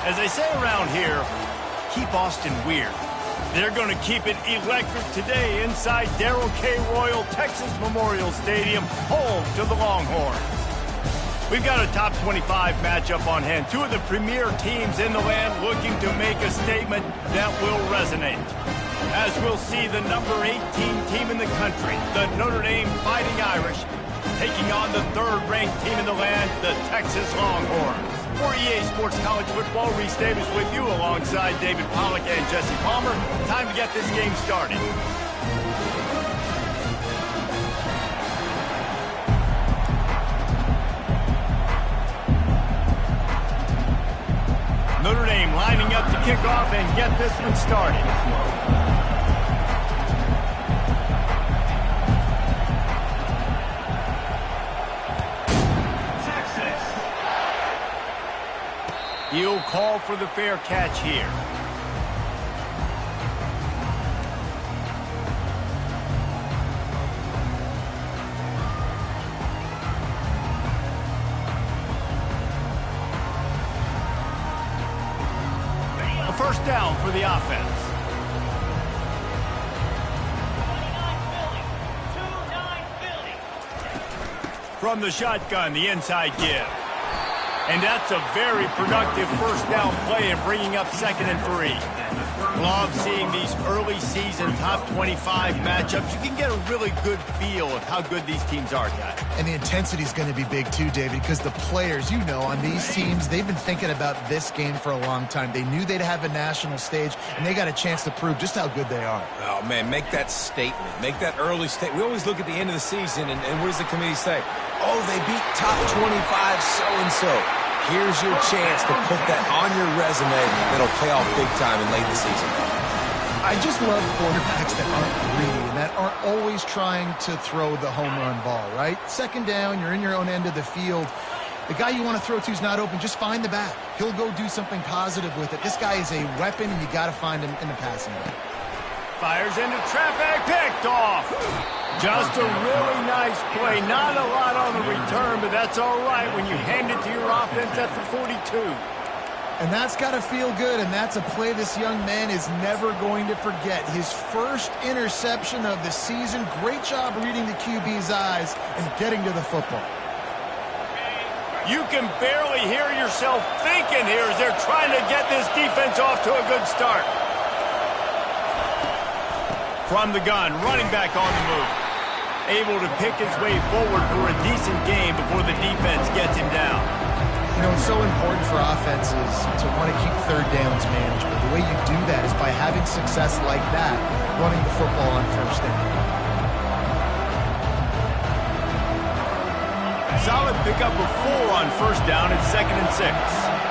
As they say around here, keep Austin weird. They're going to keep it electric today inside Darrell K. Royal Texas Memorial Stadium, home to the Longhorns. We've got a top 25 matchup on hand. Two of the premier teams in the land looking to make a statement that will resonate. As we'll see the number 18 team in the country, the Notre Dame Fighting Irish, taking on the third-ranked team in the land, the Texas Longhorns. For EA Sports College Football, Reese Davis with you alongside David Pollack and Jesse Palmer. Time to get this game started. Notre Dame lining up to kick off and get this one started. He'll call for the fair catch here. A first down for the offense. 29-Philly. From the shotgun, the inside give. And that's a very productive first down play in bringing up 2nd and 3. Love seeing these early season top 25 matchups. You can get a really good feel of how good these teams are, guys. And the intensity is going to be big too, David, because the players, you know, on these teams, they've been thinking about this game for a long time. They knew they'd have a national stage, and they got a chance to prove just how good they are. Oh, man, make that statement. Make that early statement. We always look at the end of the season, and what does the committee say? Oh, they beat top 25 so-and-so. Here's your chance to put that on your resume that'll pay off big time in late in the season. I just love quarterbacks that aren't greedy and that aren't always trying to throw the home run ball, right? 2nd down, you're in your own end of the field. The guy you want to throw to is not open. Just find the back. He'll go do something positive with it. This guy is a weapon, and you got to find him in the passing game. Fires into traffic, picked off. Just a really nice play. Not a lot on the return, but that's all right when you hand it to your offense at the 42. And that's got to feel good, and that's a play this young man is never going to forget. His first interception of the season. Great job reading the QB's eyes and getting to the football. You can barely hear yourself thinking here as they're trying to get this defense off to a good start. From the gun, running back on the move. Able to pick his way forward for a decent game before the defense gets him down. You know, it's so important for offenses to want to keep third downs managed. But the way you do that is by having success like that, running the football on first down. Solid pickup of 4 on first down at 2nd and 6.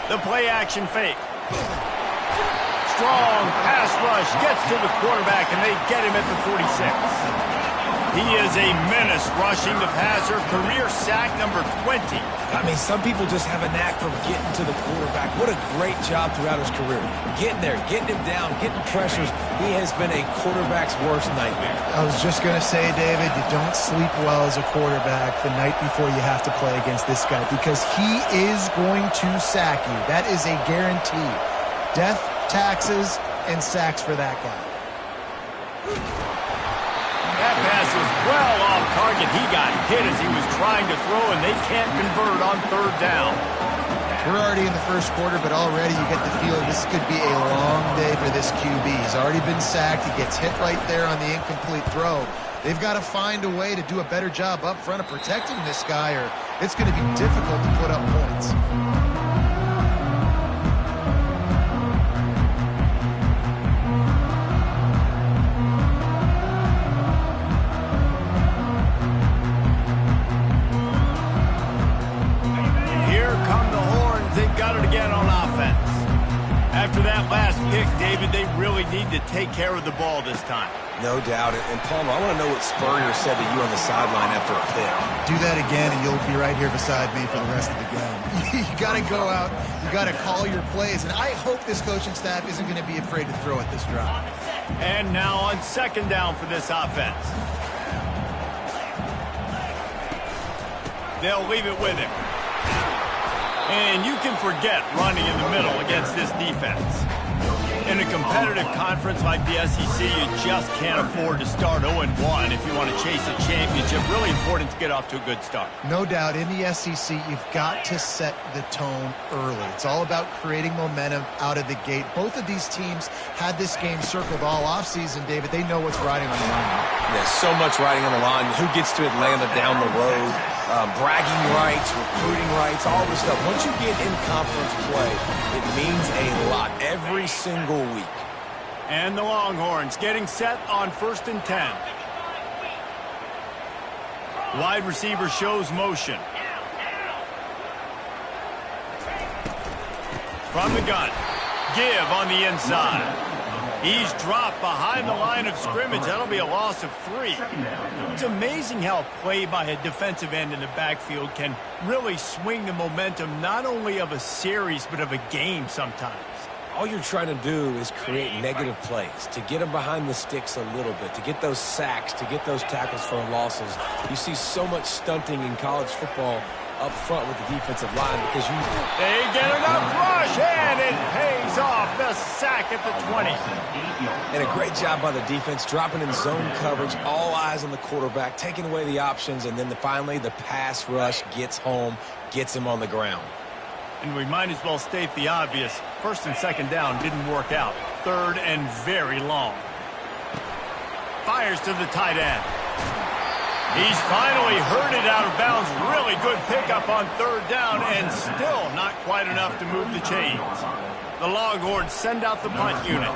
The play-action fake. Strong pass rush gets to the quarterback, and they get him at the 46. He is a menace rushing the passer. Career sack number 20. I mean, some people just have a knack for getting to the quarterback. What a great job throughout his career. Getting there, getting him down, getting pressures. He has been a quarterback's worst nightmare. I was just going to say, David, you don't sleep well as a quarterback the night before you have to play against this guy because he is going to sack you. That is a guarantee. Death, taxes, and sacks for that guy. That pass was well off target. He got hit as he was trying to throw, and they can't convert on third down. We're already in the first quarter, but already you get the feeling this could be a long day for this QB. He's already been sacked. He gets hit right there on the incomplete throw. They've got to find a way to do a better job up front of protecting this guy, or it's going to be difficult to put up points. After that last pick, David, they really need to take care of the ball this time. No doubt. And Palmer, I want to know what Spurrier said to you on the sideline after a pick. Do that again, and you'll be right here beside me for the rest of the game. You got to go out. You got to call your plays. And I hope this coaching staff isn't going to be afraid to throw at this drive. And now on second down for this offense. They'll leave it with him. And you can forget running in the middle against this defense. In a competitive conference like the SEC, you just can't afford to start 0-1 if you want to chase a championship. Really important to get off to a good start. No doubt, in the SEC, you've got to set the tone early. It's all about creating momentum out of the gate. Both of these teams had this game circled all offseason, David. They know what's riding on the line. There's so much riding on the line. Who gets to Atlanta down the road? Bragging rights, recruiting rights, all this stuff. Once you get in conference play, it means a lot every single week. And the Longhorns getting set on 1st and 10. Wide receiver shows motion. From the gun. Give on the inside. He's dropped behind the line of scrimmage. That'll be a loss of 3. It's amazing how a play by a defensive end in the backfield can really swing the momentum not only of a series but of a game sometimes. All you're trying to do is create negative plays, to get them behind the sticks a little bit, to get those sacks, to get those tackles for losses. You see so much stunting in college football up front with the defensive line because they get enough rush, and it pays off. The sack at the 20. And a great job by the defense, dropping in zone coverage, all eyes on the quarterback, taking away the options, and then finally the pass rush gets home, gets him on the ground. And we might as well state the obvious. 1st and 2nd down didn't work out. 3rd and very long. Fires to the tight end. He's finally herded out of bounds. Really good pickup on 3rd down, and still not quite enough to move the chains. The Longhorns send out the punt unit.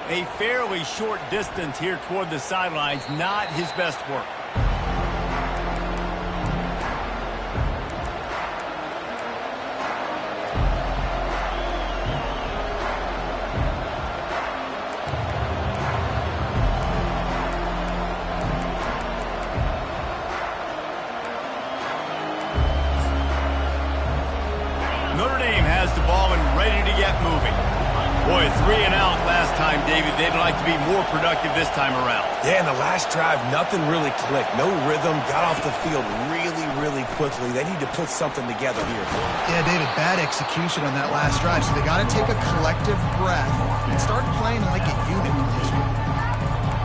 A fairly short distance here toward the sidelines, not his best work. Notre Dame has the ball and ready to get moving. Boy, 3 and out last time, David. They'd like to be more productive this time around. Yeah, in the last drive, nothing really clicked. No rhythm, got off the field really quickly. They need to put something together here. Yeah, David, bad execution on that last drive. So they got to take a collective breath and start playing like a unit.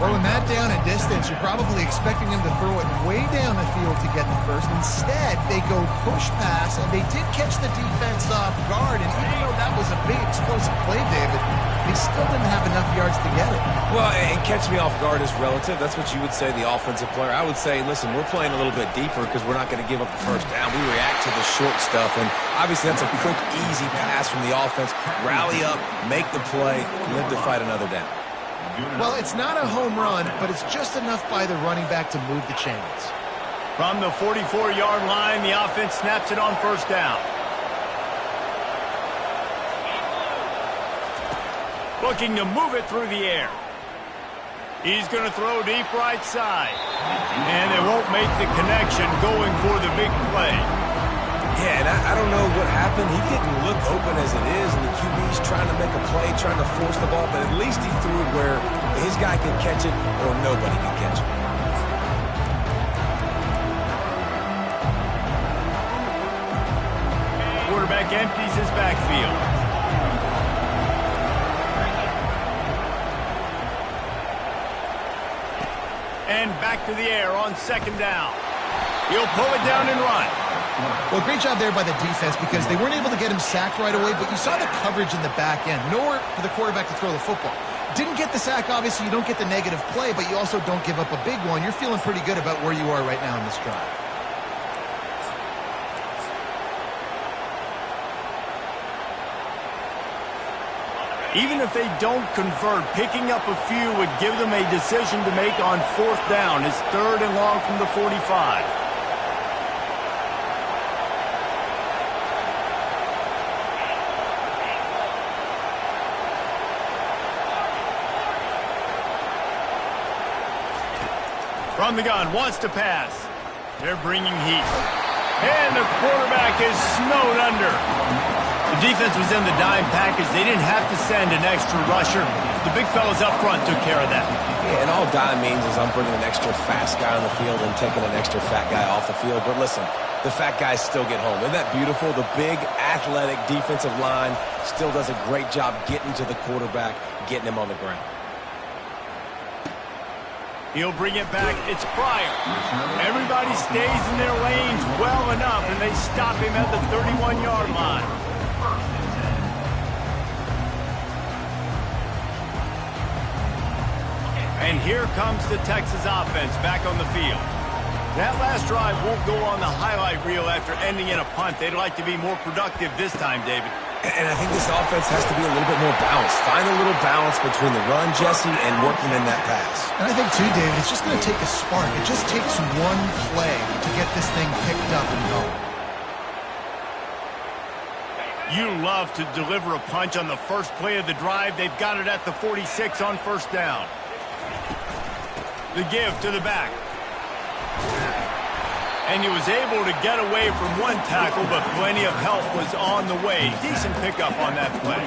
Well, in that down and distance, you're probably expecting him to throw it way down the field to get the first. Instead, they go push pass, and they did catch the defense off guard. And even though that was a big explosive play, David, they still didn't have enough yards to get it. Well, and catch me off guard is relative. That's what you would say, the offensive player. I would say, listen, we're playing a little bit deeper because we're not going to give up the first down. We react to the short stuff, and obviously that's a quick, easy pass from the offense. Rally up, make the play, live to fight another down. Well, it's not a home run, but it's just enough by the running back to move the chains. From the 44-yard line, the offense snaps it on 1st down. Looking to move it through the air. He's going to throw deep right side. And they won't make the connection going for the big play. Yeah, and I don't know what happened. He didn't look open as it is, and the QB's trying to make a play, trying to force the ball, but at least he threw it where his guy can catch it or nobody can catch it. Quarterback empties his backfield. And back to the air on 2nd down. He'll pull it down and run. Well, great job there by the defense because they weren't able to get him sacked right away, but you saw the coverage in the back end. Nowhere for the quarterback to throw the football. Didn't get the sack, obviously. You don't get the negative play, but you also don't give up a big one. You're feeling pretty good about where you are right now in this drive. Even if they don't convert, picking up a few would give them a decision to make on 4th down. It's 3rd and long from the 45. From the gun, wants to pass. They're bringing heat. And the quarterback is snowed under. The defense was in the dime package. They didn't have to send an extra rusher. The big fellas up front took care of that. Yeah, and all dime means is I'm bringing an extra fast guy on the field and taking an extra fat guy off the field. But listen, the fat guys still get home. Isn't that beautiful? The big, athletic defensive line still does a great job getting to the quarterback, getting him on the ground. He'll bring it back. It's Pryor. Everybody stays in their lanes well enough, and they stop him at the 31-yard line. And here comes the Texas offense back on the field. That last drive won't go on the highlight reel after ending in a punt. They'd like to be more productive this time, David. And I think this offense has to be a little bit more balanced. Find a little balance between the run, Jesse, and working in that pass. And I think, too, David, it's just going to take a spark. It just takes one play to get this thing picked up and going. You love to deliver a punch on the first play of the drive. They've got it at the 46 on first down. The give to the back. And he was able to get away from one tackle, but plenty of help was on the way. Decent pickup on that play.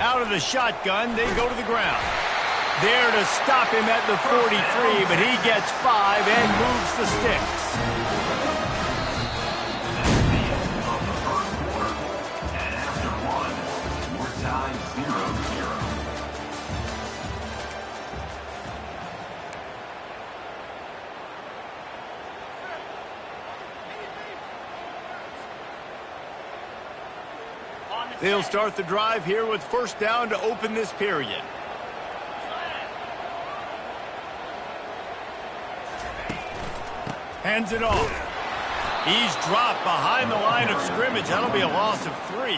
Out of the shotgun, they go to the ground. There to stop him at the 43, but he gets 5 and moves the sticks. They'll start the drive here with first down to open this period. Hands it off. He's dropped behind the line of scrimmage. That'll be a loss of 3.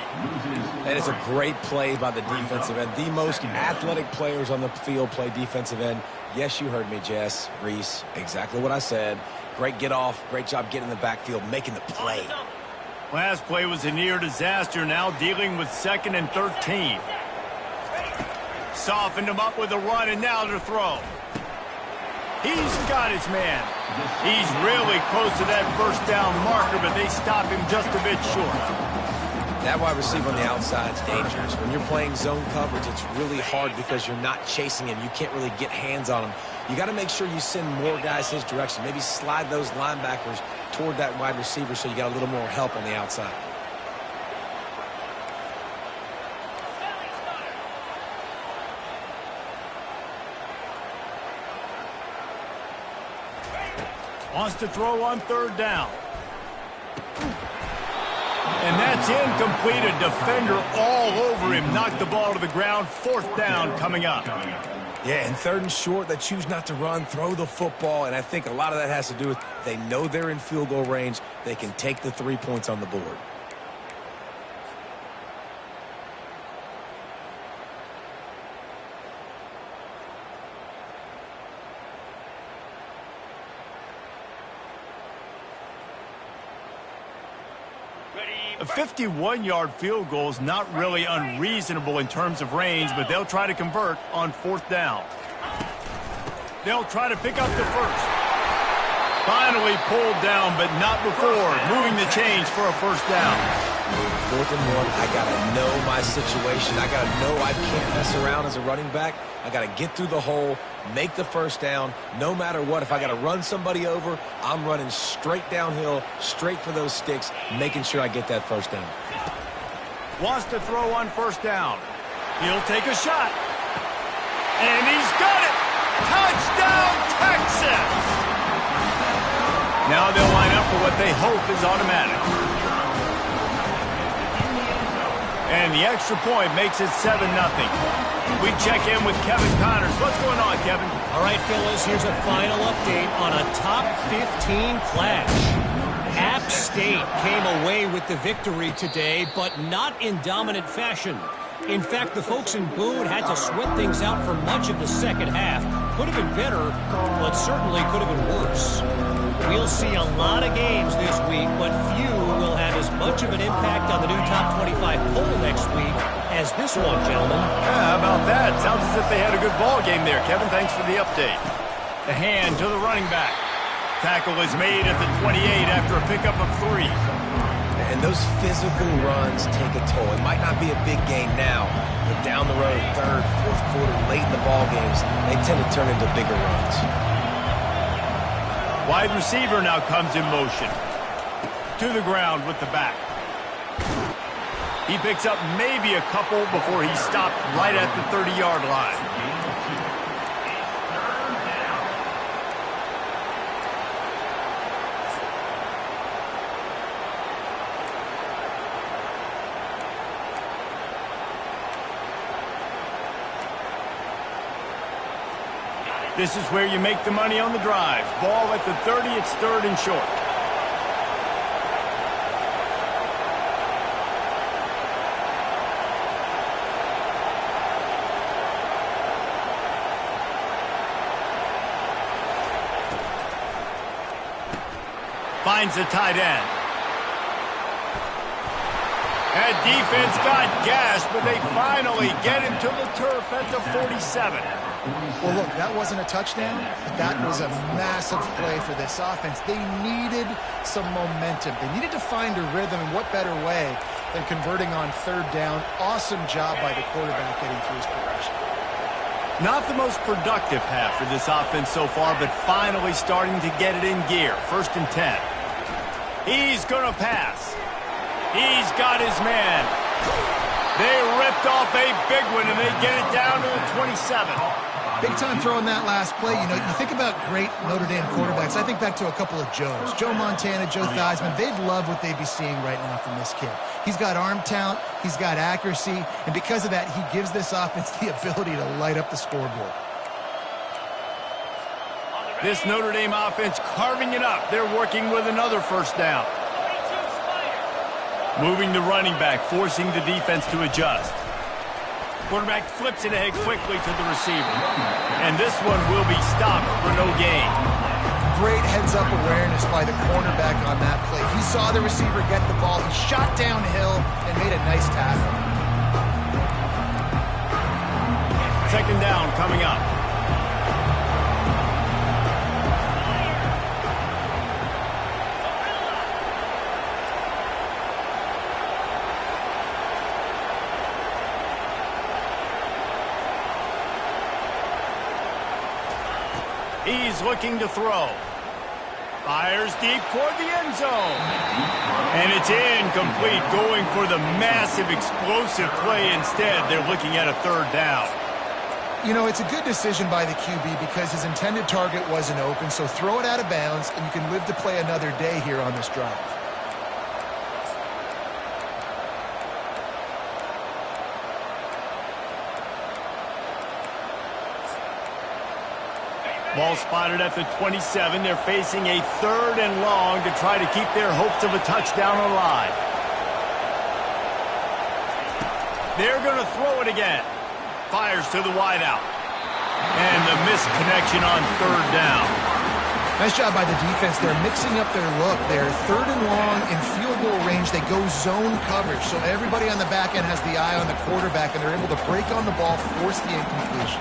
That is a great play by the defensive end. The most athletic players on the field play defensive end. Yes, you heard me, Jess, Reese. Exactly what I said. Great get off. Great job getting in the backfield, making the play. Last play was a near disaster. Now dealing with 2nd and 13. Softened him up with a run, and now to throw. He's got his man. He's really close to that first down marker, but they stop him just a bit short. That wide receiver on the outside is dangerous. When you're playing zone coverage, it's really hard because you're not chasing him. You can't really get hands on him. You got to make sure you send more guys his direction. Maybe slide those linebackers toward that wide receiver so you got a little more help on the outside. Wants to throw on third down. And that's incomplete. A defender all over him. Knocked the ball to the ground. 4th down coming up. Yeah, and 3rd and short, they choose not to run, throw the football, and I think a lot of that has to do with they know they're in field goal range. They can take the 3 points on the board. A 51-yard field goal is not really unreasonable in terms of range, but they'll try to convert on 4th down. They'll try to pick up the first. Finally pulled down, but not before. Moving the chains for a first down. 4th and 1, I got to know my situation. I got to know I can't mess around as a running back. I got to get through the hole, make the first down. No matter what, if I got to run somebody over, I'm running straight downhill, straight for those sticks, making sure I get that first down. Wants to throw on first down. He'll take a shot. And he's got it! Touchdown, Texas! Now they'll line up for what they hope is automatic. And the extra point makes it 7-0. We check in with Kevin Connors. What's going on, Kevin? All right, fellas, here's a final update on a top 15 clash. App State came away with the victory today, but not in dominant fashion. In fact, the folks in Boone had to sweat things out for much of the second half. Could have been better, but certainly could have been worse. We'll see a lot of games this week, but few will have as much of an impact on the new top 25 poll next week as this one, gentlemen. Yeah, how about that? Sounds as if they had a good ball game there, Kevin. Thanks for the update. The hand to the running back. Tackle is made at the 28 after a pickup of 3. And those physical runs take a toll. It might not be a big gain now, but down the road, third, fourth quarter, late in the ball games, they tend to turn into bigger runs. Wide receiver now comes in motion. To the ground with the back. He picks up maybe a couple before he stopped right at the 30-yard line. This is where you make the money on the drive. Ball at the 30, it's third and short. Finds the tight end. That defense got gashed, but they finally get him to the turf at the 47. Well, look, that wasn't a touchdown, but that was a massive play for this offense. They needed some momentum. They needed to find a rhythm, and what better way than converting on third down. Awesome job by the quarterback getting through his progression. Not the most productive half for this offense so far, but finally starting to get it in gear. First and 10. He's going to pass. He's got his man. They ripped off a big one, and they get it down to the 27. Big time throw in that last play. You know, you think about great Notre Dame quarterbacks. I think back to a couple of Joes. Joe Montana, Joe Theismann. They'd love what they'd be seeing right now from this kid. He's got arm talent. He's got accuracy. And because of that, he gives this offense the ability to light up the scoreboard. This Notre Dame offense carving it up. They're working with another first down. Moving the running back, forcing the defense to adjust. Quarterback flips it ahead quickly to the receiver. And this one will be stopped for no gain. Great heads-up awareness by the cornerback on that play. He saw the receiver get the ball. He shot downhill and made a nice tackle. Second down coming up. He's looking to throw. Fires deep toward the end zone. And it's incomplete, going for the massive explosive play instead. They're looking at a third down. You know, it's a good decision by the QB because his intended target wasn't open, so throw it out of bounds, and you can live to play another day here on this drive. Ball spotted at the 27. They're facing a third and long to try to keep their hopes of a touchdown alive. They're going to throw it again. Fires to the wideout. And the missed connection on third down. Nice job by the defense. They're mixing up their look. They're third and long in field goal range. They go zone coverage, so everybody on the back end has the eye on the quarterback, and they're able to break on the ball, force the incompletion.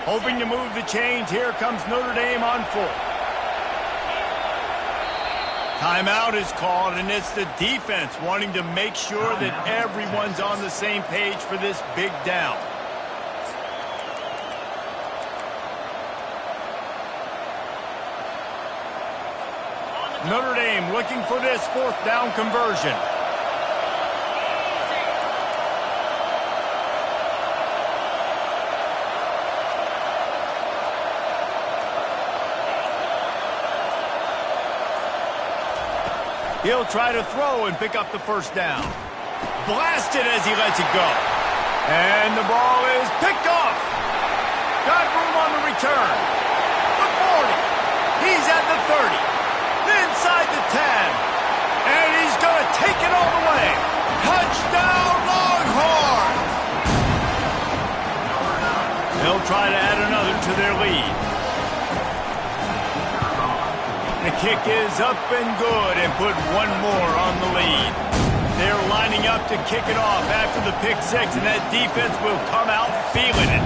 Hoping to move the chains. Here comes Notre Dame on full. Timeout is called, and it's the defense wanting to make sure that everyone's on the same page for this big down. Notre Dame looking for this fourth down conversion. He'll try to throw and pick up the first down. Blasted as he lets it go. And the ball is picked off. Got room on the return. The 40. He's at the 30. Inside the 10. And he's going to take it all the way. Touchdown, Longhorns! They'll try to add another to their lead. The kick is up and good and put one more on the lead. They're lining up to kick it off after the pick six, and that defense will come out feeling it.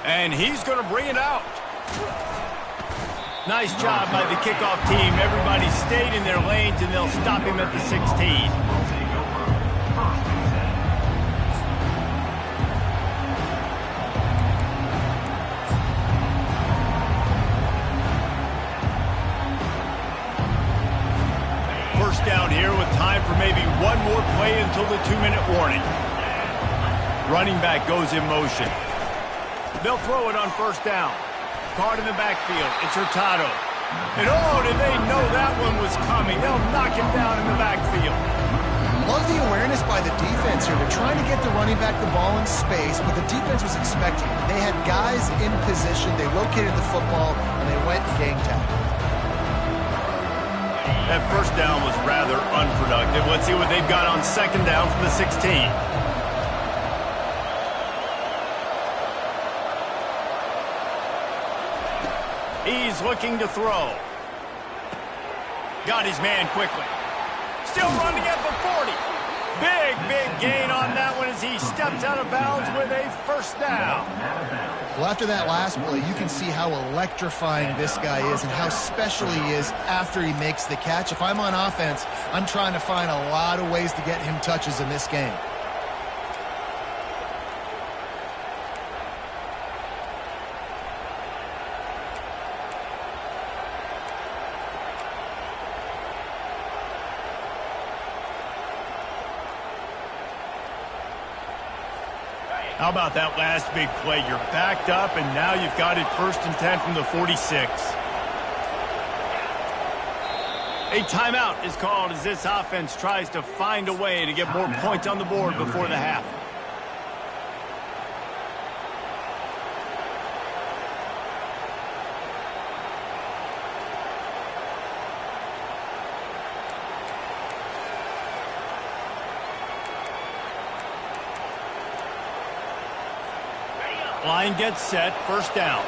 And he's going to bring it out. Nice job by the kickoff team. Everybody stayed in their lanes, and they'll stop him at the 16. First down here with time for maybe one more play until the 2-minute warning. Running back goes in motion. They'll throw it on first down. Card in the backfield. It's Hurtado. And oh, did they know that one was coming? They'll knock him down in the backfield. Love the awareness by the defense here. They're trying to get the running back the ball in space, but the defense was expecting it. They had guys in position. They located the football, and they went and gang tackled. That first down was rather unproductive. Let's see what they've got on second down from the 16. He's looking to throw. Got his man quickly. Still running at the 40. Big gain on that one as he steps out of bounds with a first down. Well, after that last play, you can see how electrifying this guy is and how special he is after he makes the catch. If I'm on offense, I'm trying to find a lot of ways to get him touches in this game. How about that last big play? You're backed up, and now you've got it 1st and 10 from the 46. A timeout is called as this offense tries to find a way to get more points on the board before the half. Line gets set, first down.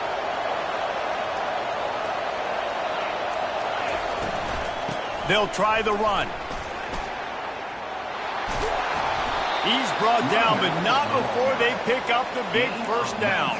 They'll try the run. He's brought down, but not before they pick up the big first down.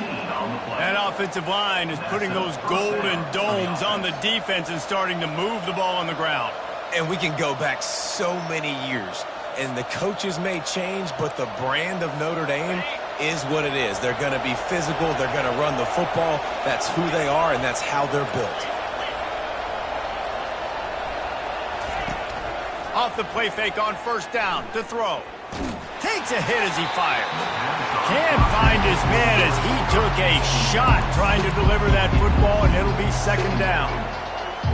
That offensive line is putting those golden domes on the defense and starting to move the ball on the ground. And we can go back so many years, and the coaches may change, but the brand of Notre Dame is what it is. They're going to be physical. They're going to run the football. That's who they are, and that's how they're built. Off the play fake on first down to throw. Takes a hit as he fires. Can't find his man as he took a shot trying to deliver that football, and it'll be second down.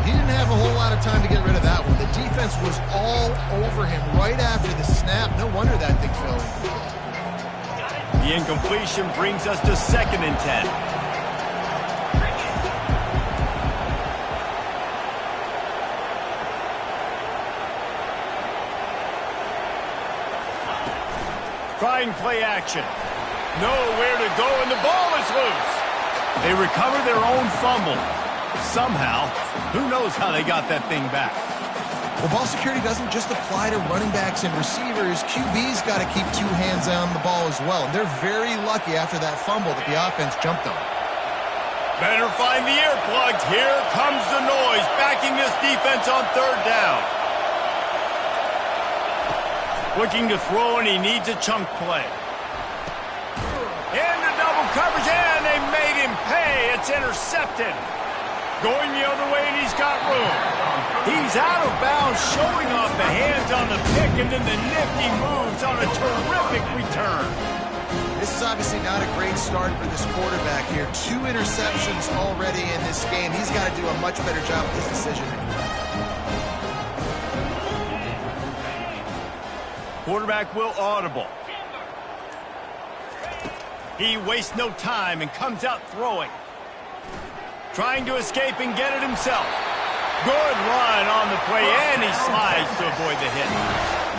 He didn't have a whole lot of time to get rid of that one. The defense was all over him right after the snap. No wonder that thing fell in. The incompletion brings us to 2nd and 10. Trying play action. Nowhere to go, and the ball is loose. They recover their own fumble. Somehow, who knows how they got that thing back. Well, ball security doesn't just apply to running backs and receivers. QB's got to keep two hands on the ball as well. They're very lucky after that fumble that the offense jumped on. Better find the earplugs. Here comes the noise, backing this defense on third down. Looking to throw, and he needs a chunk play. In the double coverage, and they made him pay. It's intercepted. Going the other way, and he's got room. He's out of bounds, showing off the hands on the pick, and then the nifty moves on a terrific return. This is obviously not a great start for this quarterback here. 2 interceptions already in this game. He's got to do a much better job with his decision-making. Quarterback will audible. He wastes no time and comes out throwing. Trying to escape and get it himself. Good run on the play, and he slides to avoid the hit.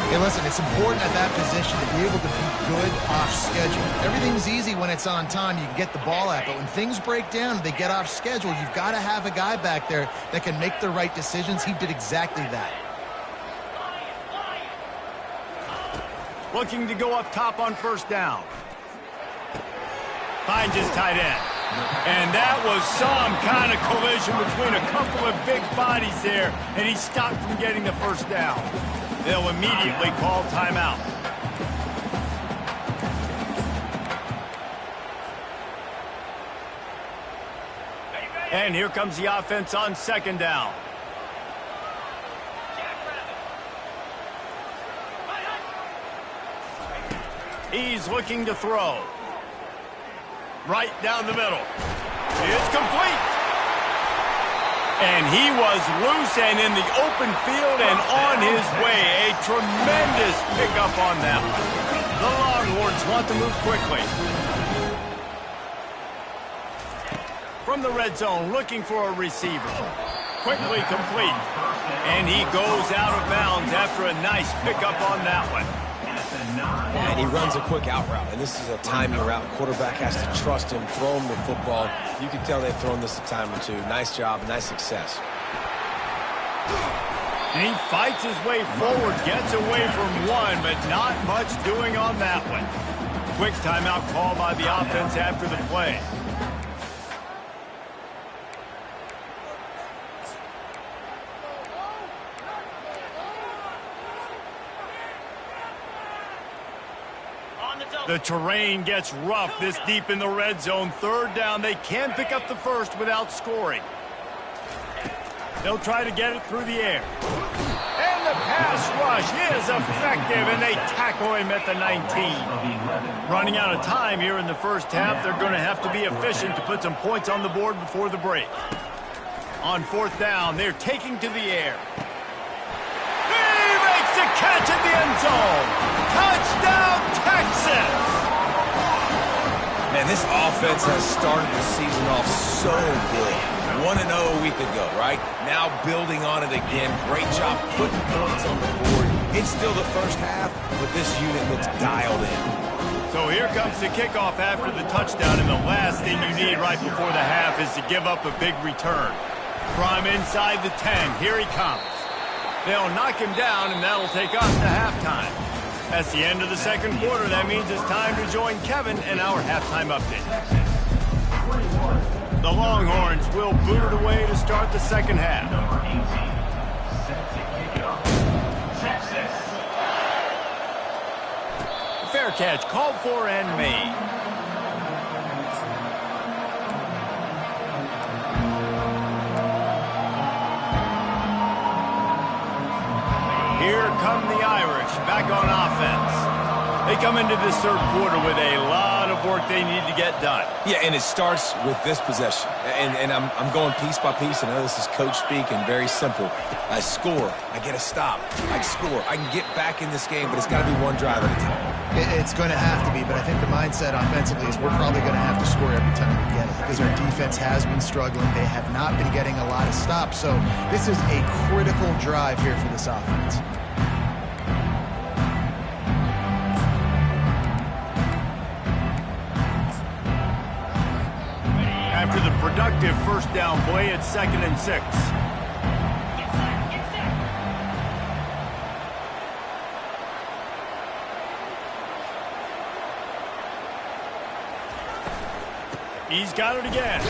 Hey, listen, it's important at that position to be able to be good off schedule. Everything's easy when it's on time. You can get the ball out, but when things break down and they get off schedule, you've got to have a guy back there that can make the right decisions. He did exactly that. Looking to go up top on first down. Finds his tight end. And that was some kind of collision between a couple of big bodies there, and he stopped from getting the first down. They'll immediately call timeout. And here comes the offense on second down. He's looking to throw. Right down the middle. It's complete. And he was loose and in the open field and on his way. A tremendous pickup on that one. The Longhorns want to move quickly. From the red zone, looking for a receiver. Quickly complete. And he goes out of bounds after a nice pickup on that one. And he runs a quick out route, and this is a timing route. Quarterback has to trust him, throw him the football. You can tell they've thrown this a time or two. Nice job, nice success. And he fights his way forward, gets away from one, but not much doing on that one. Quick timeout call by the offense after the play. The terrain gets rough this deep in the red zone. Third down, they can pick up the first without scoring. They'll try to get it through the air. And the pass rush is effective, and they tackle him at the 19. Running out of time here in the first half, they're going to have to be efficient to put some points on the board before the break. On fourth down, they're taking to the air. He makes a catch at the end zone. Touchdown, Texas! Man, this offense has started the season off so good. 1-0 a week ago, right? Now building on it again. Great job putting points on the board. It's still the first half, but this unit looks dialed in. So here comes the kickoff after the touchdown, and the last thing you need right before the half is to give up a big return. From inside the 10, here he comes. They'll knock him down, and that'll take us to halftime. That's the end of the second quarter. That means it's time to join Kevin and our halftime update. The Longhorns will boot it away to start the second half. Fair catch called for and made. Here come the Irish back on offense. They come into this third quarter with a lot of work they need to get done. Yeah, and it starts with this possession. And I'm going piece by piece. I know this is coach speak and very simple. I score. I get a stop. I score. I can get back in this game, but it's got to be one drive at a time. It's going to have to be, but I think the mindset offensively is we're probably going to have to score every time we get it because our defense has been struggling. They have not been getting a lot of stops, so this is a critical drive here for this offense. After the productive first down play, it's 2nd and 6. He's got it again.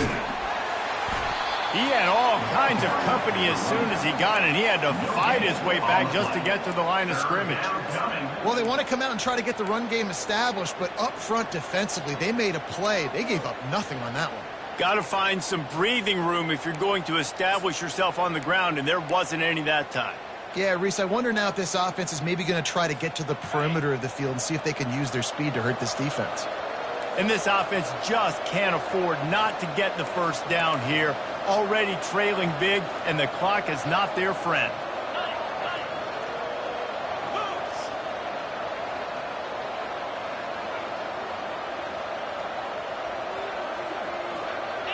He had all kinds of company as soon as he got it. He had to fight his way back just to get to the line of scrimmage. Well, they want to come out and try to get the run game established, but up front defensively, they made a play. They gave up nothing on that one. Got to find some breathing room if you're going to establish yourself on the ground, and there wasn't any that time. Yeah, Reese, I wonder now if this offense is maybe going to try to get to the perimeter of the field and see if they can use their speed to hurt this defense. And this offense just can't afford not to get the first down here. Already trailing big, and the clock is not their friend.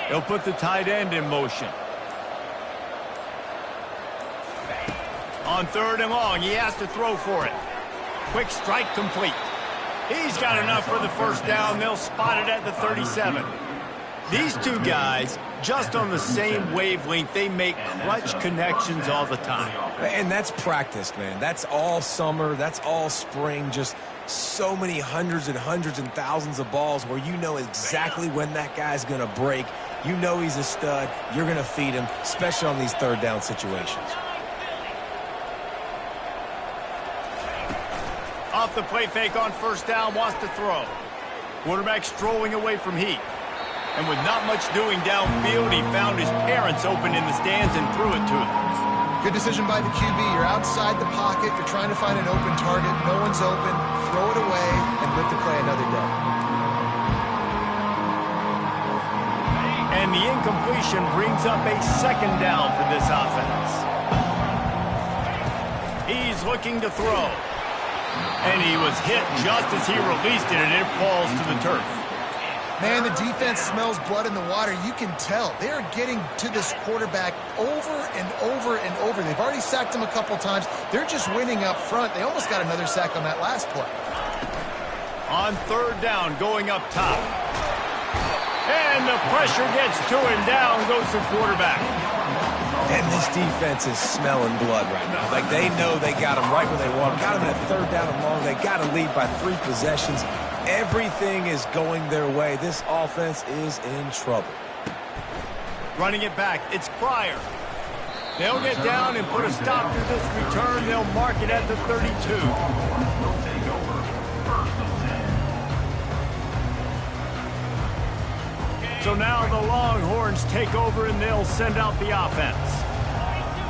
He'll put the tight end in motion. On 3rd and long, he has to throw for it. Quick strike complete. He's got enough for the first down. They'll spot it at the 37. These two guys, just on the same wavelength, they make clutch connections all the time. And that's practice, man. That's all summer. That's all spring. Just so many hundreds and thousands of balls where you know exactly when that guy's going to break. You know he's a stud. You're going to feed him, especially on these 3rd down situations. Off the play fake on 1st down, wants to throw. Quarterback strolling away from heat. And with not much doing downfield, he found his parents open in the stands and threw it to them. Good decision by the QB. You're outside the pocket. You're trying to find an open target. No one's open. Throw it away and live to play another day. And the incompletion brings up a 2nd down for this offense. He's looking to throw. And he was hit just as he released it, and it falls to the turf. Man, the defense smells blood in the water. You can tell. They're getting to this quarterback over and over and over. They've already sacked him a couple times. They're just winning up front. They almost got another sack on that last play. On 3rd down, going up top. And the pressure gets to him. Down goes the quarterback. And this defense is smelling blood right now. Like, they know they got him right where they want him. Got him at 3rd down and long. They got to lead by 3 possessions. Everything is going their way. This offense is in trouble. Running it back. It's Pryor. They'll get down and put a stop to this return. They'll mark it at the 32. So now the Longhorns take over and they'll send out the offense.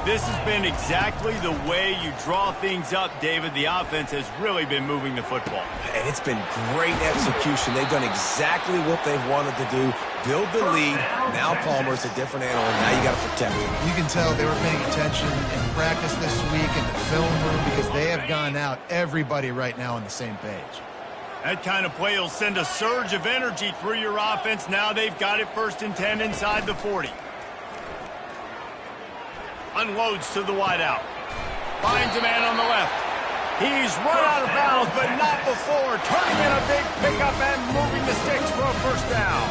This has been exactly the way you draw things up, David. The offense has really been moving the football. And it's been great execution. They've done exactly what they've wanted to do. Build the lead. Now Palmer's a different animal. Now you got to protect him. You can tell they were paying attention in practice this week in the film room because they have gone out, everybody right now on the same page. That kind of play will send a surge of energy through your offense. Now they've got it 1st and 10 inside the 40. Unloads to the wideout. Finds a man on the left. He's run out of bounds, but not before. Turning in a big pickup and moving the sticks for a 1st down.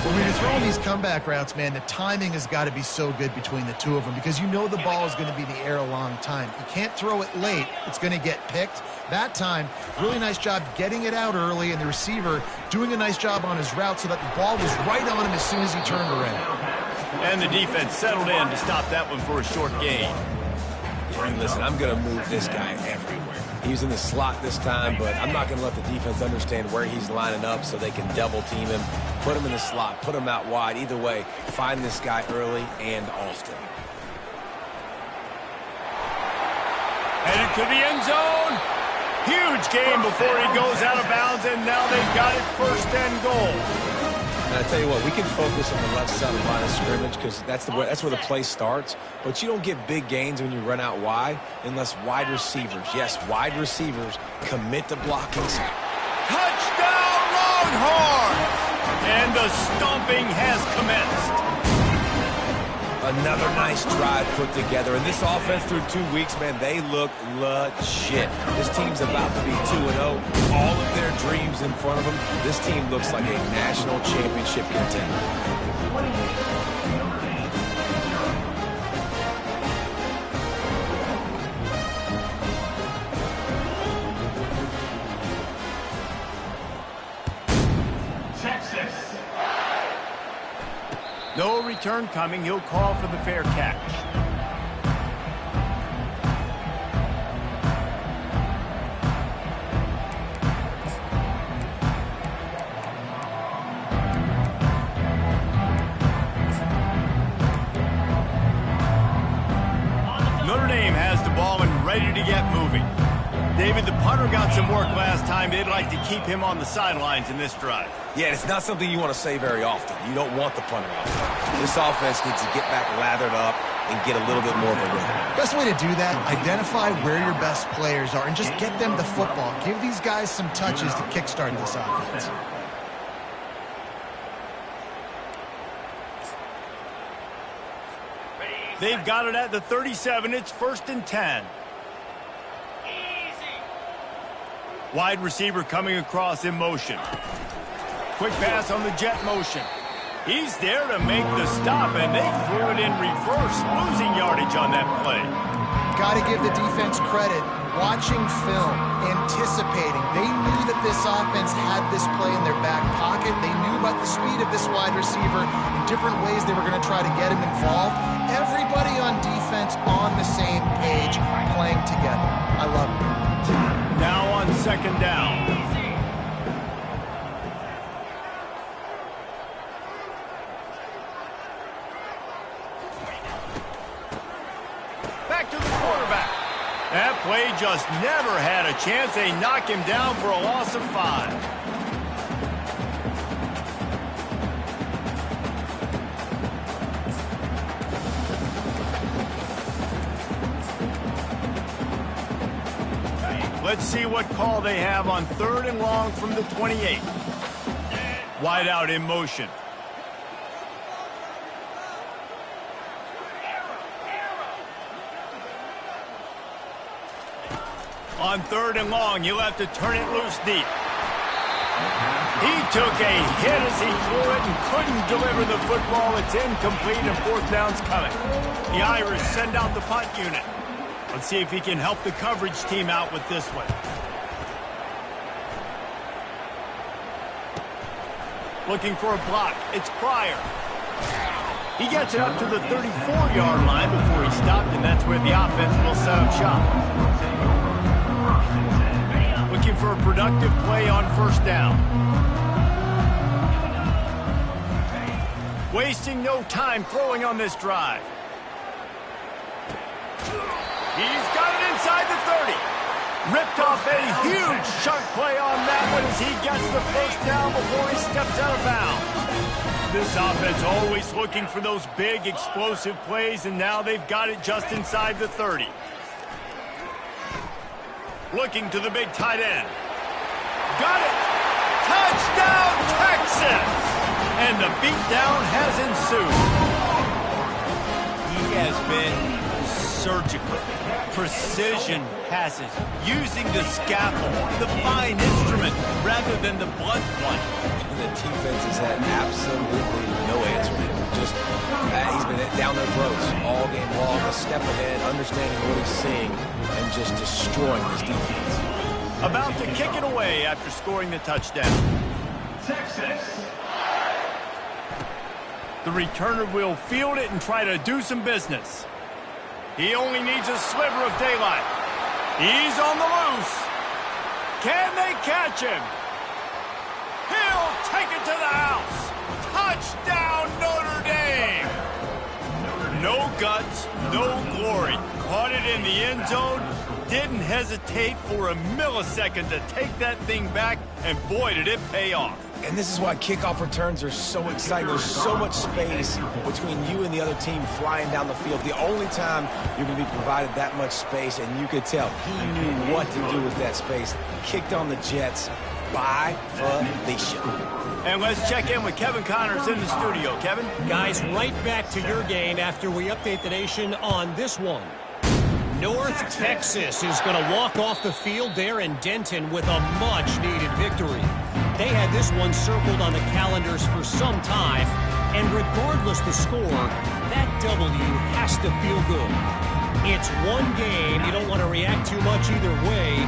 When you're throwing these comeback routes, man, the timing has got to be so good between the two of them because you know the ball is going to be in the air a long time. You can't throw it late. It's going to get picked. That time, really nice job getting it out early, and the receiver doing a nice job on his route so that the ball was right on him as soon as he turned around. And the defense settled in to stop that one for a short gain. And listen, I'm going to move this guy everywhere. He's in the slot this time, but I'm not going to let the defense understand where he's lining up so they can double team him, put him in the slot, put him out wide. Either way, find this guy early and often. Headed to the end zone. Huge game before he goes out of bounds, and now they've got it 1st and goal. And I tell you what, we can focus on the left side of the line of scrimmage because that's where the play starts. But you don't get big gains when you run out wide unless wide receivers, yes, wide receivers, commit to blocking. Touchdown, Longhorns! And the stomping has commenced. Another nice drive put together. And this offense through 2 weeks, man, they look legit. This team's about to be 2-0. All of their dreams in front of them. This team looks like a national championship contender. No return coming. He'll call for the fair catch. Notre Dame has the ball and ready to get moving. David, the punter got some work last time. They'd like to keep him on the sidelines in this drive. Yeah, it's not something you want to say very often. You don't want the punter out there. This offense needs to get back lathered up and get a little bit more of a rhythm. Best way to do that, identify where your best players are and just get them the football. Give these guys some touches to kickstart this offense. They've got it at the 37. It's 1st and 10. Wide receiver coming across in motion. Quick pass on the jet motion. He's there to make the stop, and they threw it in reverse, losing yardage on that play. Got to give the defense credit. Watching film, anticipating. They knew that this offense had this play in their back pocket. They knew about the speed of this wide receiver and different ways they were going to try to get him involved. Everybody on defense on the same page, playing together. I love it. Now on 2nd down. Back to the quarterback. That play just never had a chance. They knock him down for a loss of 5. Let's see what call they have on 3rd and long from the 28. Wide out in motion. On 3rd and long, you'll have to turn it loose deep. He took a hit as he threw it and couldn't deliver the football. It's incomplete and 4th down's coming. The Irish send out the punt unit. Let's see if he can help the coverage team out with this one. Looking for a block. It's Pryor. He gets it up to the 34-yard line before he stopped, and that's where the offense will set up shop. Looking for a productive play on 1st down. Wasting no time throwing on this drive. He's got it inside the 30. Ripped off a huge chunk play on that one as he gets the 1st down before he steps out of bounds. This offense always looking for those big, explosive plays, and now they've got it just inside the 30. Looking to the big tight end. Got it! Touchdown, Texas! And the beatdown has ensued. He has been surgical. Precision passes, using the scalpel, the fine instrument, rather than the blunt one. And the defense has had absolutely no answer. Just, he's been down their throats all game long, a step ahead, understanding what he's seeing, and just destroying this defense. About to kick it away after scoring the touchdown. Texas. The returner will field it and try to do some business. He only needs a sliver of daylight. He's on the loose. Can they catch him? He'll take it to the house. Touchdown, Notre Dame. No guts, no glory. Caught it in the end zone. Didn't hesitate for a millisecond to take that thing back, and boy, did it pay off. And this is why kickoff returns are so exciting. There's so much space between you and the other team flying down the field. The only time you're going to be provided that much space, and you could tell he knew what to do with that space. Kicked on the Jets by Felicia. And let's check in with Kevin Connors in the studio. Kevin? Guys, right back to your game after we update the nation on this one. North Texas is going to walk off the field there in Denton with a much-needed victory. They had this one circled on the calendars for some time, and regardless the score, that W has to feel good. It's one game. You don't want to react too much either way,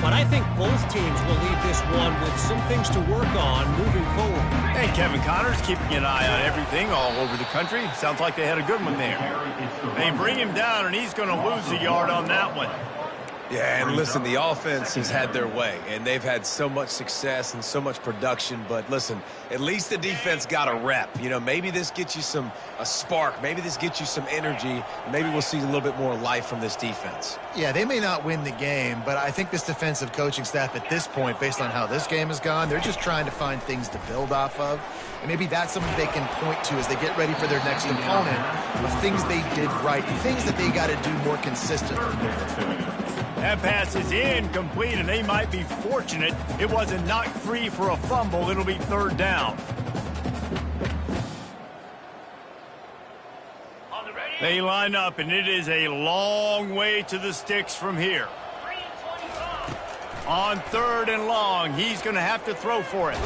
but I think both teams will leave this one with some things to work on moving forward. Hey, Kevin Connors keeping an eye on everything all over the country. Sounds like they had a good one there. They bring him down, and he's going to lose a yard on that one. Yeah, and listen, the offense has had their way, and they've had so much success and so much production. But listen, at least the defense got a rep. You know, maybe this gets you a spark. Maybe this gets you some energy. Maybe we'll see a little bit more life from this defense. Yeah, they may not win the game, but I think this defensive coaching staff at this point, based on how this game has gone, they're just trying to find things to build off of. And maybe that's something they can point to as they get ready for their next opponent of things they did right, things that they got to do more consistently moving forward. That pass is incomplete, and they might be fortunate it wasn't knocked free for a fumble. It'll be third down. They line up, and it is a long way to the sticks from here. On third and long, he's going to have to throw for it.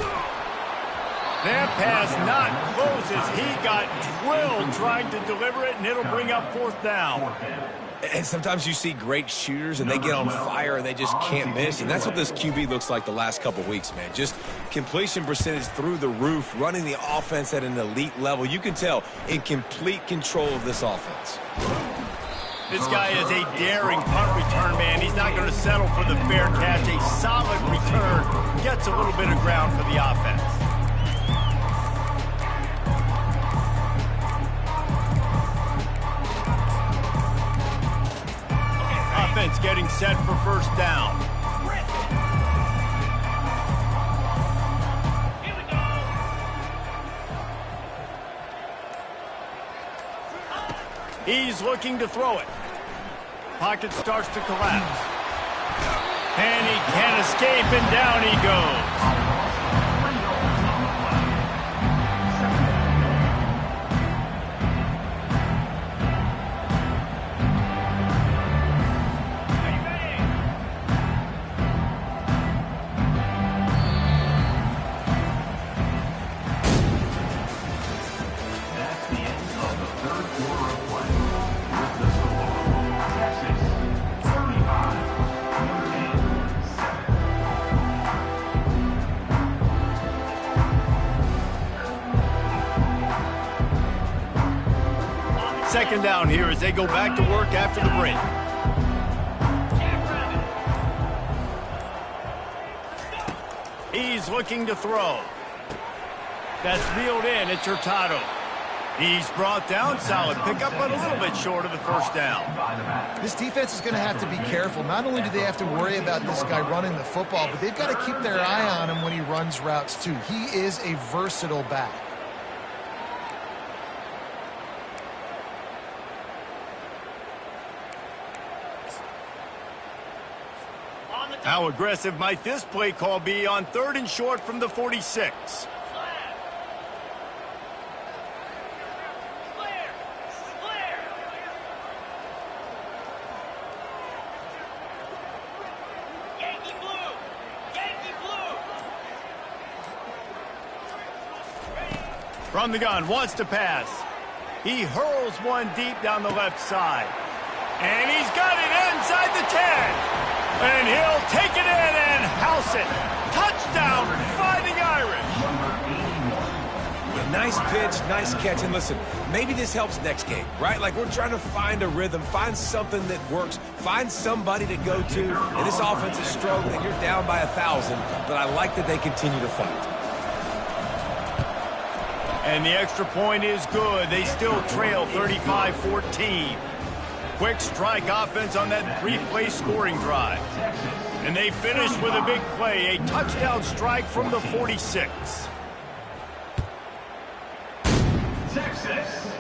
That pass not close as he got drilled trying to deliver it, and it'll bring up fourth down. And sometimes you see great shooters, and they get on fire, and they just can't miss. And that's what this QB looks like the last couple weeks, man. Just completion percentage through the roof, running the offense at an elite level. You can tell in complete control of this offense. This guy is a daring punt return man. He's not going to settle for the fair catch. A solid return gets a little bit of ground for the offense. Offense getting set for first down. Here we go. He's looking to throw it. Pocket starts to collapse. And he can't escape, and down he goes. Second down here as they go back to work after the break. He's looking to throw. That's reeled in. It's Hurtado. He's brought down. Solid pickup, but a little bit short of the first down. This defense is going to have to be careful. Not only do they have to worry about this guy running the football, but they've got to keep their eye on him when he runs routes too. He is a versatile back. How aggressive might this play call be on third and short from the 46? From the gun, wants to pass. He hurls one deep down the left side. And he's got it inside the 10. And he'll take it in and house it. Touchdown, Fighting Irish. Yeah, nice pitch, nice catch. And listen, maybe this helps next game, right? Like we're trying to find a rhythm, find something that works, find somebody to go to. And this offense is struggling, and you're down by 1,000. But I like that they continue to fight. And the extra point is good. They still trail 35-14. Quick strike offense on that three-play scoring drive. And they finish with a big play, a touchdown strike from the 46. Texas.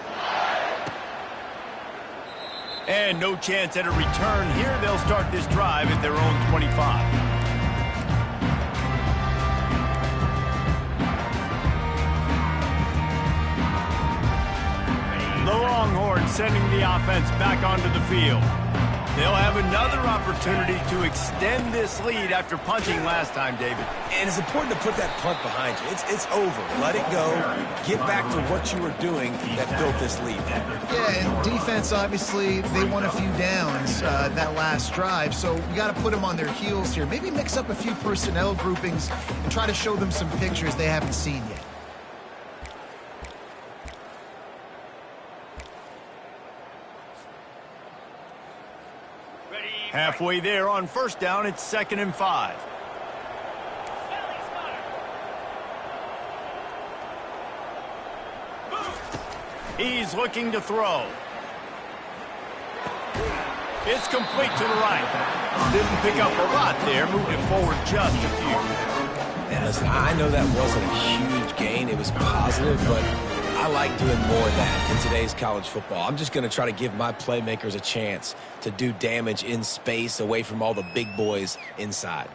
And no chance at a return here. They'll start this drive at their own 25. The Longhorns sending the offense back onto the field. They'll have another opportunity to extend this lead after punting last time, David. And it's important to put that punt behind you. It's over. Let it go. Get back to what you were doing that built this lead. Yeah, and defense, obviously, they won a few downs that last drive, so we got to put them on their heels here. Maybe mix up a few personnel groupings and try to show them some pictures they haven't seen yet. Halfway there on first down, it's 2nd and 5. He's looking to throw. It's complete to the right. Didn't pick up a lot there, moved it forward just a few. And listen, I know that wasn't a huge gain. It was positive, but I like doing more of that in today's college football. I'm just going to try to give my playmakers a chance to do damage in space away from all the big boys inside.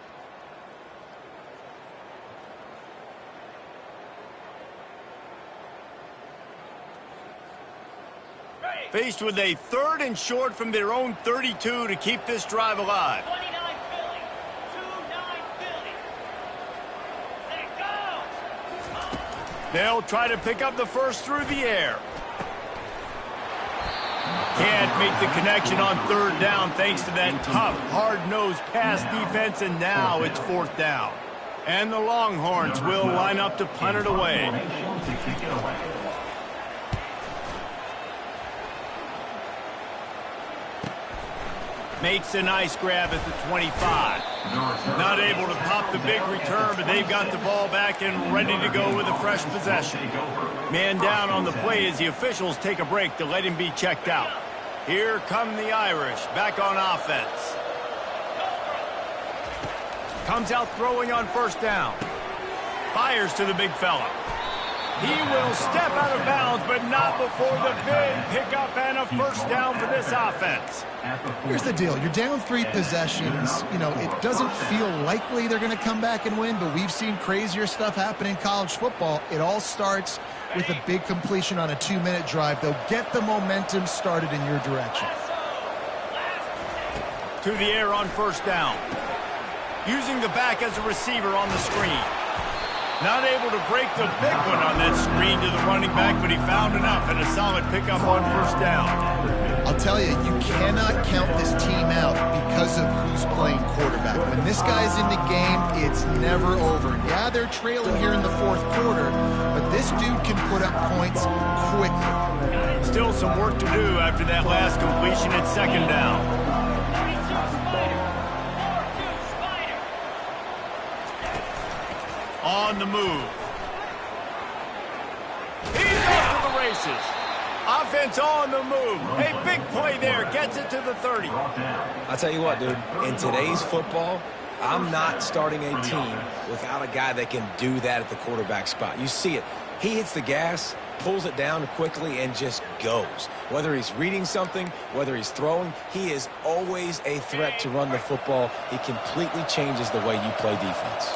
Faced with a 3rd and short from their own 32 to keep this drive alive. 29 Philly. 2-9 Philly. Let go. They'll try to pick up the first through the air. Can't make the connection on 3rd down thanks to that tough, hard-nosed pass defense, and now it's 4th down. And the Longhorns will line up to punt it away. Makes a nice grab at the 25. Not able to pop the big return, but they've got the ball back and ready to go with a fresh possession. Man down on the play as the officials take a break to let him be checked out. Here come the Irish, back on offense. Comes out throwing on first down. Fires to the big fella. He will step out of bounds, but not before the big pickup and a first down for this offense. Here's the deal. You're down 3 possessions. You know, it doesn't feel likely they're going to come back and win, but we've seen crazier stuff happen in college football. It all starts with a big completion on a 2-minute drive. They'll get the momentum started in your direction. To the air on first down. Using the back as a receiver on the screen. Not able to break the big one on that screen to the running back, but he found enough and a solid pickup on first down. I'll tell you, you cannot count this team out because of who's playing quarterback. When this guy's in the game, it's never over. Yeah, they're trailing here in the 4th quarter, but this dude can put up points quickly. Still some work to do after that last completion at 2nd down. On the move. He's off to the races. Offense on the move. A big play there. Gets it to the 30. I'll tell you what, dude. In today's football, I'm not starting a team without a guy that can do that at the quarterback spot. You see it. He hits the gas, pulls it down quickly, and just goes. Whether he's reading something, whether he's throwing, he is always a threat to run the football. He completely changes the way you play defense.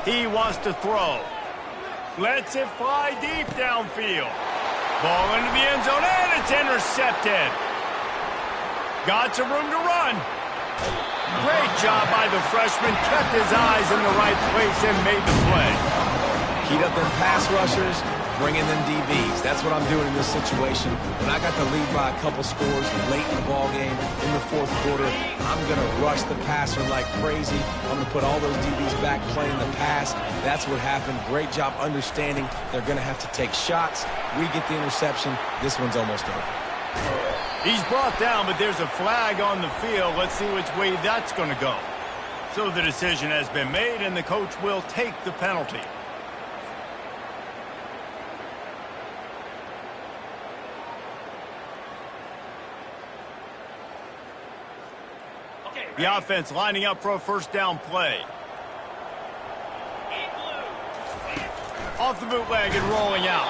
He wants to throw. Lets it fly deep downfield. Ball into the end zone, and it's intercepted. Got some room to run. Great job by the freshman. Kept his eyes in the right place and made the play. Heat up them pass rushers, bring in them DBs. That's what I'm doing in this situation. When I got the lead by a couple scores late in the ball game, in the 4th quarter, I'm going to rush the passer like crazy. I'm going to put all those DBs back playing the pass. That's what happened. Great job understanding they're going to have to take shots. We get the interception. This one's almost over. He's brought down, but there's a flag on the field. Let's see which way that's going to go. So the decision has been made, and the coach will take the penalty. The offense lining up for a first down play. Off the bootleg and rolling out.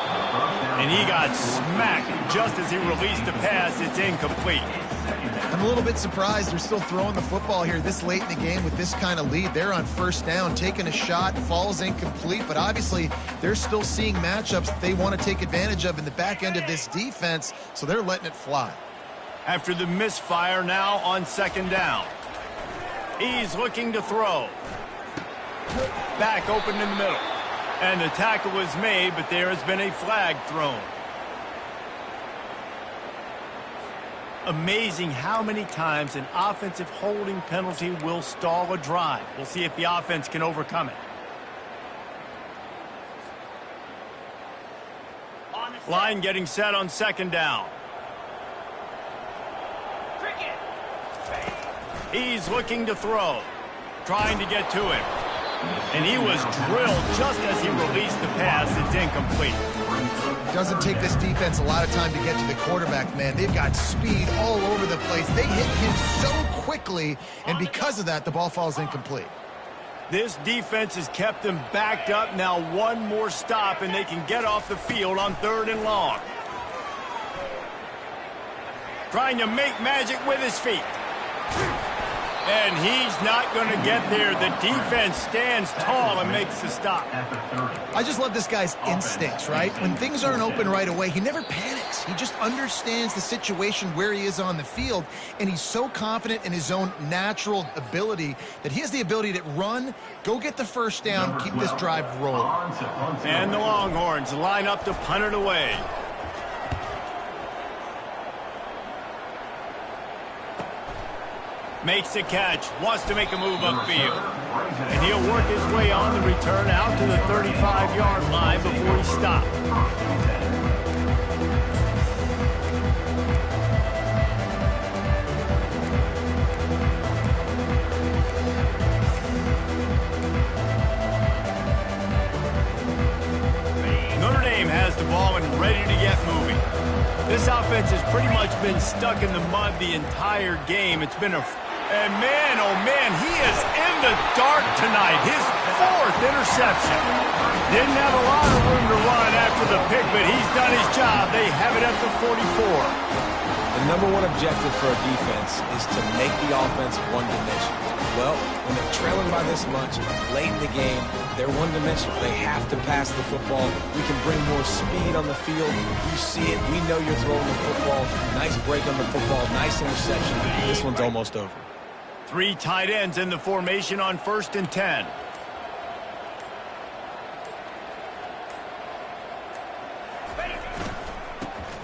And he got smacked just as he released the pass. It's incomplete. I'm a little bit surprised they're still throwing the football here this late in the game with this kind of lead. They're on first down, taking a shot, falls incomplete, but obviously they're still seeing matchups that they want to take advantage of in the back end of this defense, so they're letting it fly. After the misfire, now on 2nd down. He's looking to throw. Back open in the middle. And the tackle was made, but there has been a flag thrown. Amazing how many times an offensive holding penalty will stall a drive. We'll see if the offense can overcome it. Line getting set on second down. He's looking to throw, trying to get to him. And he was drilled just as he released the pass. It's incomplete. Doesn't take this defense a lot of time to get to the quarterback, man. They've got speed all over the place. They hit him so quickly, and because of that, the ball falls incomplete. This defense has them them backed up. Now one more stop, and they can get off the field on 3rd and long. Trying to make magic with his feet. And he's not going to get there. The defense stands tall and makes the stop. I just love this guy's instincts, right? When things aren't open right away, he never panics. He just understands the situation where he is on the field, and he's so confident in his own natural ability that he has the ability to run, go get the first down, keep this drive rolling. And the Longhorns line up to punt it away. Makes the catch, wants to make a move upfield. And he'll work his way on the return out to the 35-yard line before he stopped. Notre Dame has the ball and ready to get moving. This offense has pretty much been stuck in the mud the entire game. It's been a... And man, oh man, he is in the dark tonight. His 4th interception. Didn't have a lot of room to run after the pick, but he's done his job. They have it at the 44. The number one objective for a defense is to make the offense one-dimensional. Well, when they're trailing by this much, late in the game, they're one-dimensional. They have to pass the football. We can bring more speed on the field. You see it. We know you're throwing the football. Nice break on the football. Nice interception. This one's almost over. 3 tight ends in the formation on 1st and 10.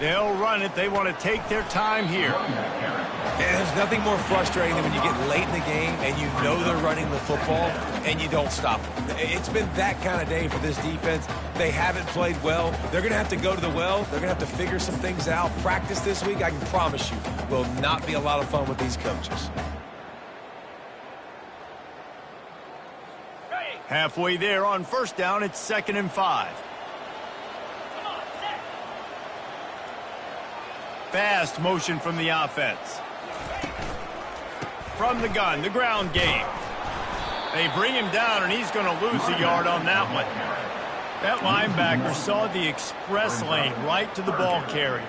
They'll run it. They want to take their time here. And there's nothing more frustrating than when you get late in the game and you know they're running the football and you don't stop them. It's been that kind of day for this defense. They haven't played well. They're going to have to go to the well. They're going to have to figure some things out. Practice this week, I can promise you, will not be a lot of fun with these coaches. Halfway there on 1st down, it's 2nd and 5. Fast motion from the offense. From the gun, the ground game. They bring him down, and he's going to lose a yard on that one. That linebacker saw the express lane right to the ball carrier.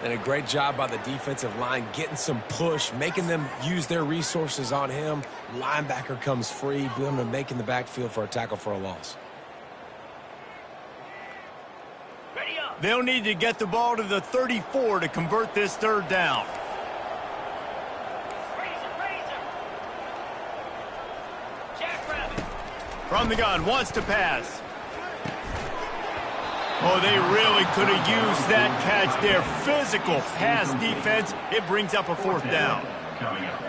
And a great job by the defensive line, getting some push, making them use their resources on him. Linebacker comes free, boom, and making the backfield for a tackle for a loss. They'll need to get the ball to the 34 to convert this 3rd down. From the gun, wants to pass. Oh, they really could have used that catch there. Physical pass defense. It brings up a 4th down.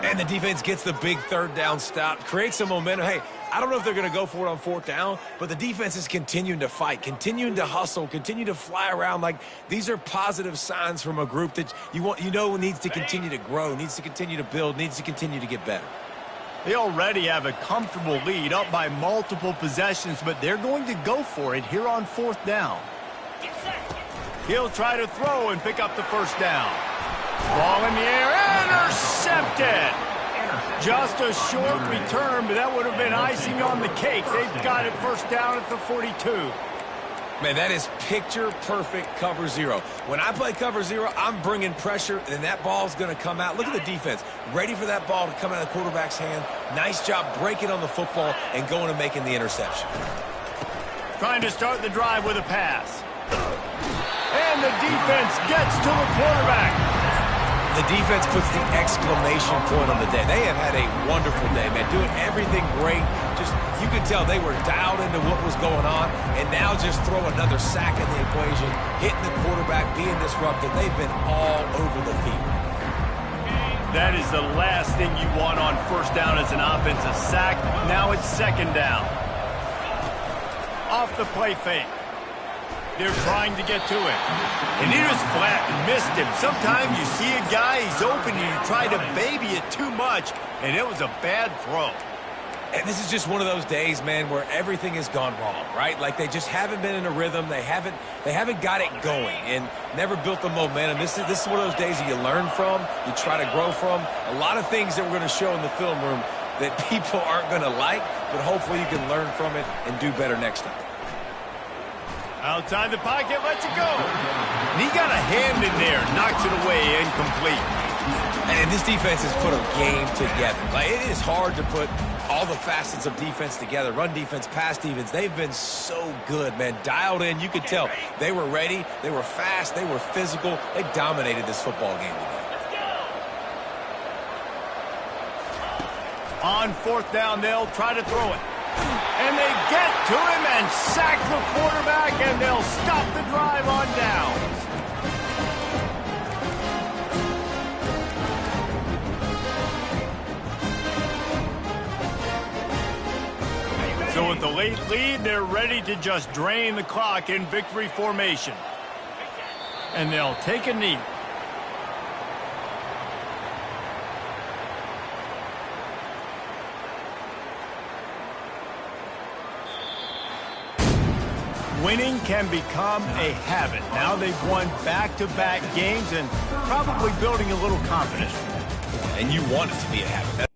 And the defense gets the big 3rd down stop, creates some momentum. Hey, I don't know if they're going to go for it on 4th down, but the defense is continuing to fight, continuing to hustle, continue to fly around. Like, these are positive signs from a group that you know needs to continue to grow, needs to continue to build, needs to continue to get better. They already have a comfortable lead, up by multiple possessions, but they're going to go for it here on 4th down. He'll try to throw and pick up the 1st down. Ball in the air, intercepted. Just a short return, but that would have been icing on the cake. They've got it 1st down at the 42. Man, that is picture-perfect cover 0. When I play cover 0, I'm bringing pressure, and that ball's going to come out. Look at the defense, ready for that ball to come out of the quarterback's hand. Nice job breaking on the football and going and making the interception. Trying to start the drive with a pass. And the defense gets to the quarterback. The defense puts the exclamation point on the day. They have had a wonderful day, man, doing everything great. Just, you could tell they were dialed into what was going on, and now just throw another sack in the equation, hitting the quarterback, being disruptive. They've been all over the field. That is the last thing you want on first down as an offensive sack. Now it's second down. Off the play fake. They're trying to get to him. And he just flat missed him. Sometimes you see a guy, he's open, and you try to baby it too much, and it was a bad throw. And this is just one of those days, man, where everything has gone wrong, right? Like they just haven't been in a rhythm. They haven't got it going and never built the momentum. This is one of those days that you learn from, you try to grow from. A lot of things that we're going to show in the film room that people aren't going to like, but hopefully you can learn from it and do better next time. Outside the pocket, lets it go. And he got a hand in there, knocks it away, incomplete. And this defense has put a game together. Like, it is hard to put all the facets of defense together. Run defense, pass defense. They've been so good, man. Dialed in. You could tell they were ready. They were fast. They were physical. They dominated this football game today. On fourth down, they'll try to throw it. And they get to him and sack the quarterback, and they'll stop the drive on downs. So with the late lead, they're ready to just drain the clock in victory formation. And they'll take a knee. Winning can become a habit. Now they've won back-to-back games and probably building a little confidence. And you want it to be a habit.